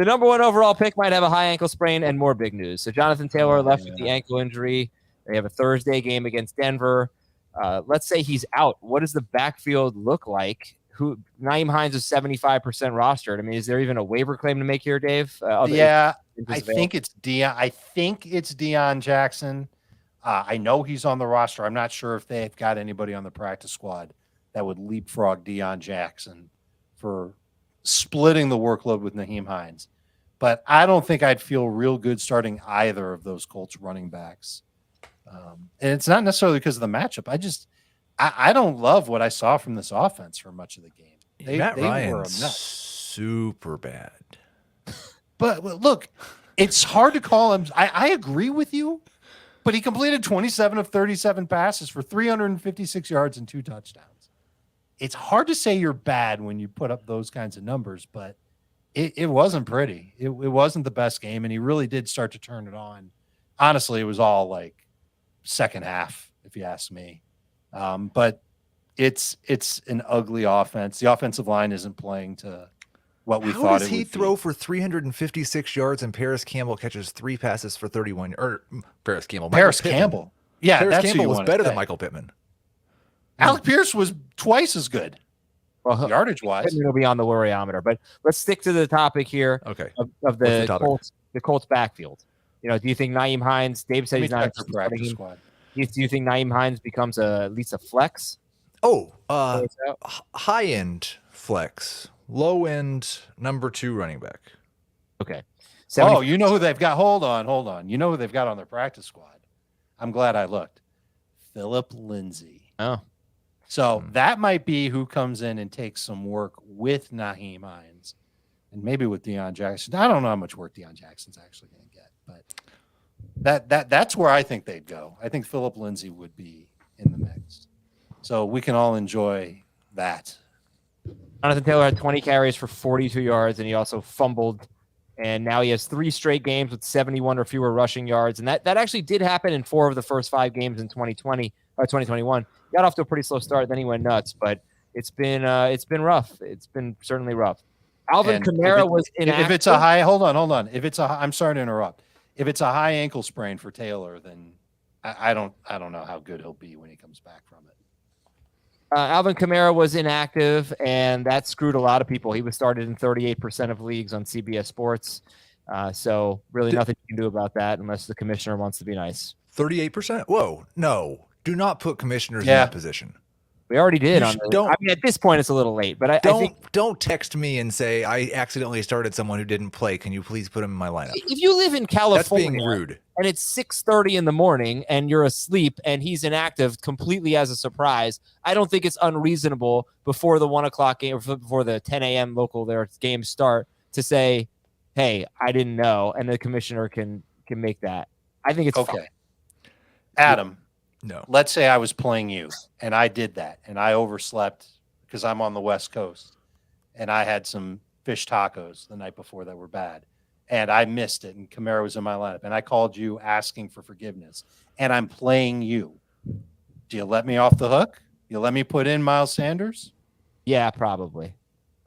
The number one overall pick might have a high ankle sprain and more big news. So Jonathan Taylor left with the ankle injury. They have a Thursday game against Denver. Let's say he's out. What does the backfield look like? Nyheim Hines is 75% rostered. I mean, is there even a waiver claim to make here, Dave? I think it's Deion Jackson. I know he's on the roster. I'm not sure if they've got anybody on the practice squad that would leapfrog Deion Jackson for splitting the workload with Nyheim Hines. But I don't think I'd feel real good starting either of those Colts running backs. And it's not necessarily because of the matchup. I don't love what I saw from this offense for much of the game. Matt they Ryan's were a mess. Super bad. But look, it's hard to call him. I agree with you, but he completed 27 of 37 passes for 356 yards and 2 touchdowns. It's hard to say you're bad when you put up those kinds of numbers, but it wasn't pretty. It wasn't the best game, and he really did start to turn it on. Honestly, it was all like second half, if you ask me. But it's an ugly offense. The offensive line isn't playing to what we thought it would be. How does he throw for 356 yards and Paris Campbell catches 3 passes for 31? Or Paris Campbell. Campbell. Yeah, Paris that's Campbell was better than Michael Pittman. Alec Pierce was twice as good, yardage-wise. It'll be on the worryometer. But let's stick to the topic here of the Colts backfield. Do you think Nyheim Hines, Dave said he's not a practice squad. Do you think Nyheim Hines becomes at least a flex? High-end flex. Low-end number 2 running back. Okay. You know who they've got? Hold on. You know who they've got on their practice squad? I'm glad I looked. Philip Lindsay. Oh. So that might be who comes in and takes some work with Nyheim Hines and maybe with Deion Jackson. I don't know how much work Deion Jackson's actually going to get, but that's where I think they'd go. I think Philip Lindsay would be in the mix. So we can all enjoy that. Jonathan Taylor had 20 carries for 42 yards, and he also fumbled. And now he has 3 straight games with 71 or fewer rushing yards. And that actually did happen in 4 of the first 5 games in 2020 or 2021. Got off to a pretty slow start, then he went nuts. But it's been rough. It's been certainly rough. Alvin Kamara was inactive. If it's a high, hold on. I'm sorry to interrupt. If it's a high ankle sprain for Taylor, then I don't know how good he'll be when he comes back from it. Alvin Kamara was inactive, and that screwed a lot of people. He was started in 38% of leagues on CBS Sports. So really nothing you can do about that unless the commissioner wants to be nice. 38%? Whoa, no. Do not put commissioners in that position. We already did. At this point, it's a little late. But don't text me and say, I accidentally started someone who didn't play. Can you please put him in my lineup? If you live in California, that's being rude. And it's 6:30 in the morning and you're asleep and he's inactive completely as a surprise, I don't think it's unreasonable before the 1 o'clock game or before the 10 a.m. local games start to say, hey, I didn't know. And the commissioner can make that. I think it's okay. fine. Adam. No. Let's say I was playing you and I did that and I overslept because I'm on the West Coast and I had some fish tacos the night before that were bad and I missed it and Kamara was in my lineup and I called you asking for forgiveness and I'm playing you. Do you let me off the hook? You let me put in Miles Sanders? Yeah, probably.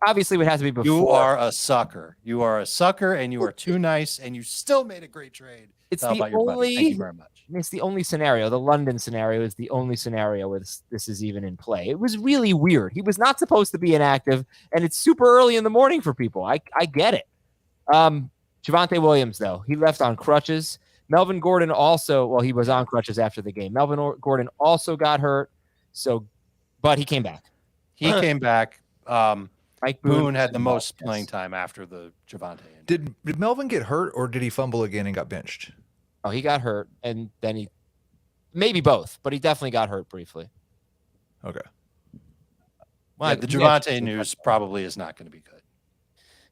Obviously, it would have to be before. You are a sucker. You are a sucker and you are too nice and you still made a great trade. It's the only. Thank you very much. It's the only scenario. The London scenario is the only scenario where this is even in play. It was really weird. He was not supposed to be inactive, and it's super early in the morning for people. I get it. Javonte Williams, though, he left on crutches. Melvin Gordon also, he was on crutches after the game. Melvin Gordon also got hurt, but he came back. Came back. Mike Boone had the most playing time after the Javonte injury. Did Melvin get hurt, or did he fumble again and got benched? Oh, he got hurt, and then he maybe both, but he definitely got hurt briefly. Okay. Well, the Javonte news probably is not going to be good.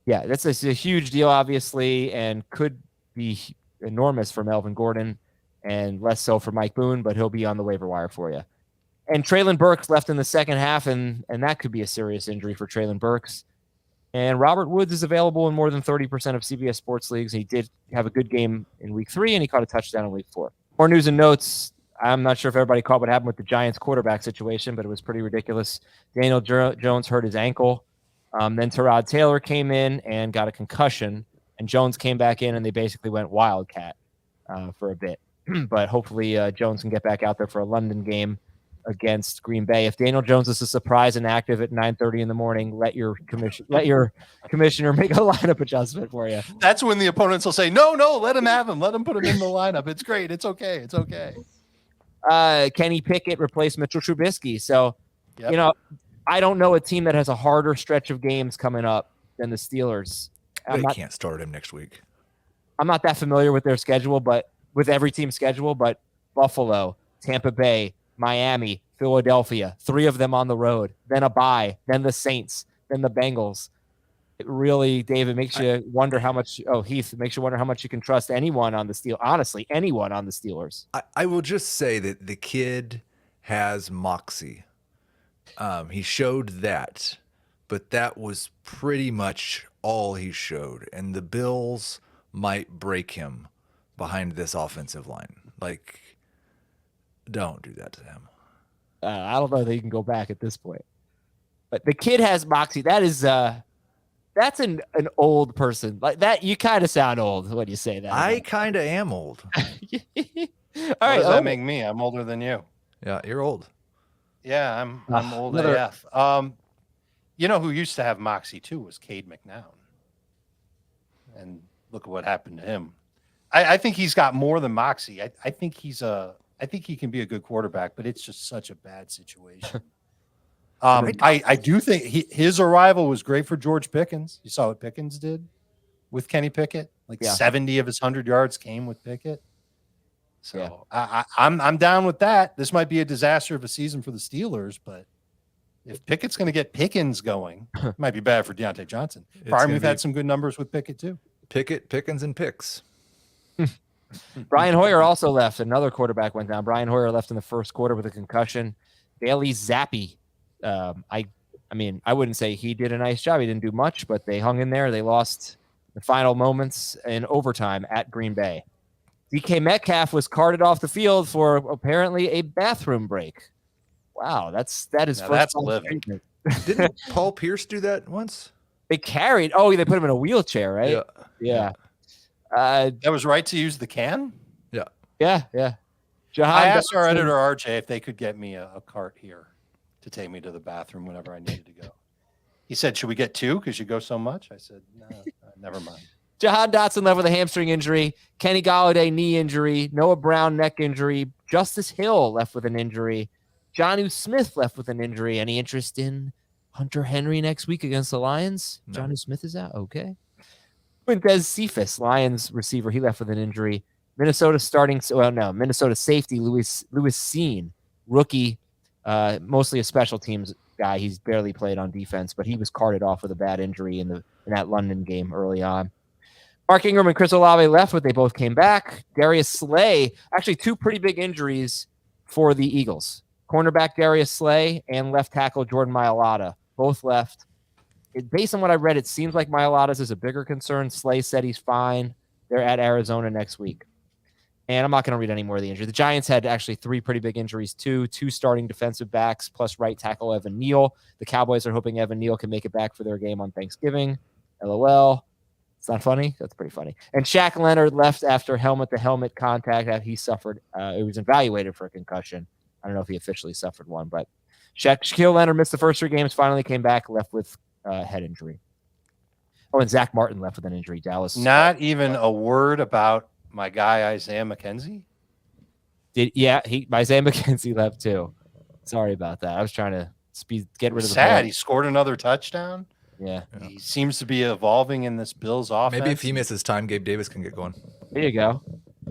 Yeah, that's a huge deal, obviously, and could be enormous for Melvin Gordon and less so for Mike Boone, but he'll be on the waiver wire for you. And Treylon Burks left in the second half, and that could be a serious injury for Treylon Burks. And Robert Woods is available in more than 30% of CBS Sports leagues. He did have a good game in week 3, and he caught a touchdown in week 4. More news and notes. I'm not sure if everybody caught what happened with the Giants quarterback situation, but it was pretty ridiculous. Daniel Jones hurt his ankle. Then Tyrod Taylor came in and got a concussion and Jones came back in, and they basically went wildcat for a bit. But hopefully Jones can get back out there for a London game against Green Bay. If Daniel Jones is a surprise and active at 9:30 in the morning, let your commissioner make a lineup adjustment for you. That's when the opponents will say, no, let him have him. Let him put him in the lineup. It's great. It's okay. It's okay. Kenny Pickett replaced Mitchell Trubisky. So, Yep. I don't know a team that has a harder stretch of games coming up than the Steelers. They can't start him next week. I'm not that familiar with their schedule, but with every team's schedule, but Buffalo, Tampa Bay, Miami, Philadelphia, 3 of them on the road, then a bye, then the Saints, then the Bengals. It really, David, makes you wonder how much, Heath, makes you wonder how much you can trust anyone on the Steelers. Honestly, anyone on the Steelers. I will just say that the kid has moxie. He showed that, but that was pretty much all he showed. And the Bills might break him behind this offensive line. Like, don't do that to him. I don't know that you can go back at this point. But the kid has moxie. That is that's an old person. Like that, you kind of sound old when you say that. I kind of am old. All What right. does that make me? I'm older than you. Yeah, you're old. Yeah, I'm old another- AF. You know who used to have moxie too was Cade McNown. And look at what happened to him. I think he's got more than moxie. I think I think he can be a good quarterback, but it's just such a bad situation. I do think his arrival was great for George Pickens. You saw what Pickens did with Kenny Pickett. Like 70 of his 100 yards came with Pickett. So I'm down with that. This might be a disaster of a season for the Steelers, but if Pickett's going to get Pickens going, it might be bad for Deontay Johnson. We've had some good numbers with Pickett too. Pickett, Pickens, and picks. Brian Hoyer also left. Another quarterback went down. Brian Hoyer left in the first quarter with a concussion. Bailey Zappi. I wouldn't say he did a nice job. He didn't do much, but they hung in there. They lost the final moments in overtime at Green Bay. DK Metcalf was carted off the field for apparently a bathroom break. Wow, that is that's living. Didn't Paul Pierce do that once? They carried. Oh, they put him in a wheelchair, right? Yeah. That was right to use the can. Yeah. I asked our editor RJ if they could get me a cart here to take me to the bathroom whenever I needed to go. He said, "Should we get 2 because you go so much?" I said, "No, never mind." Jahan Dotson left with a hamstring injury. Kenny Golladay knee injury. Noah Brown neck injury. Justice Hill left with an injury. Jonnu Smith left with an injury. Any interest in Hunter Henry next week against the Lions? No. Jonnu Smith is out. Okay. Quintez Cephas, Lions receiver, he left with an injury. Minnesota safety, Louis Seen, rookie, mostly a special teams guy. He's barely played on defense, but he was carted off with a bad injury in that London game early on. Mark Ingram and Chris Olave left, but they both came back. Darius Slay, actually 2 pretty big injuries for the Eagles. Cornerback Darius Slay and left tackle Jordan Mailata, both left. Based on what I read, it seems like Mailata's is a bigger concern. Slay said he's fine. They're at Arizona next week. And I'm not going to read any more of the injury. The Giants had actually 3 pretty big injuries, too. 2 starting defensive backs plus right tackle Evan Neal. The Cowboys are hoping Evan Neal can make it back for their game on Thanksgiving. LOL. It's not funny? That's pretty funny. And Shaq Leonard left after helmet-to-helmet contact that he suffered. It was evaluated for a concussion. I don't know if he officially suffered one, but Shaquille Leonard missed the first 3 games, finally came back, left with head injury. Oh, and Zach Martin left with an injury. Dallas. Not even a word about my guy Isaiah McKenzie. Isaiah McKenzie left too. Sorry about that. I was trying to get rid of the sad. He scored another touchdown. Yeah. He seems to be evolving in this Bills offense. Maybe if he misses time, Gabe Davis can get going. There you go.